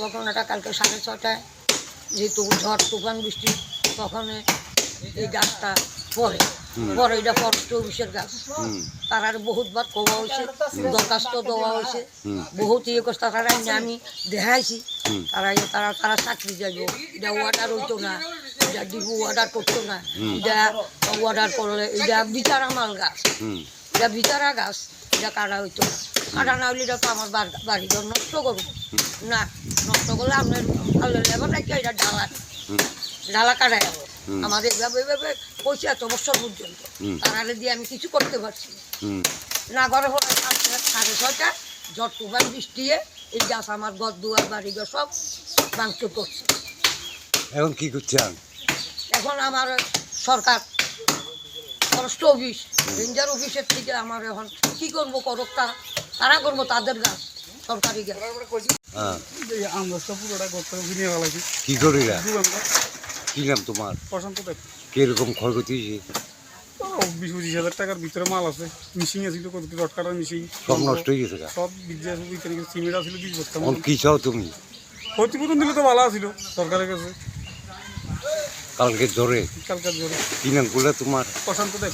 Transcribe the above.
ঘটনাটা কালকে 6:30টায় যেহেতু ঝড় তুফান বৃষ্টি তখন এই গাছটা পরে এটা ফরেস্ট অফিসের গাছ। তারা বহুতবার কোয়া হয়েছে, দরখাস্ত দেওয়া হয়েছে, বহুত ইয়ে করছে। তারা আমি দেখাইছি, তারা চাকরি যাইব, এটা অর্ডার হইতো না, এটা ডিপু অর্ডার করতো না, এটা অর্ডার করলে এটা বিচারা মাল গাছ, এটা বিচারা গাছ, এটা কাটা হইতো না। কাটা না হলে এটা তো আমার বাড়ি ঘর নষ্ট করবো না, নষ্ট করলে আপনার আল্লাহ লেবার রাখি এটা ঢালা কাটাই যাবো। আমাদের এভাবে পয়সা এত বছর পর্যন্ত তারা দিয়ে আমি কিছু করতে পারছি না। ঘরে হলো 6:30 ঝড় তুফান বৃষ্টিয়ে এই গাছ আমার ঘর দুয়ার বাড়ি ঘর সব ভাঙচুর করছে। এখন কি করছেন? এখন আমার সরকার ফরেস্ট অফিস রেঞ্জার অফিসের থেকে আমার এখন কি করবো করুক, তারা করবো তাদের গাছ, সরকারি গাছ। কি করি কি নাম তোমার? কিরকম ক্ষয়ক্ষতি হয়েছে? 20-25 হাজার টাকার ভিতরে মাল আছে, মিশিং আছিল, রড কাটার মিশিং সব নষ্ট হয়ে গেছে, সব বিদ্যা সিমেন্ট আছিল 20 বস্তা। কি চাও তুমি? ক্ষতিপূরণ দিলে তো ভালো আছিল সরকারের কাছে। কালকে জ্বরে কালকার জোরে কি নাম করলে তোমার? প্রশান্ত দেব।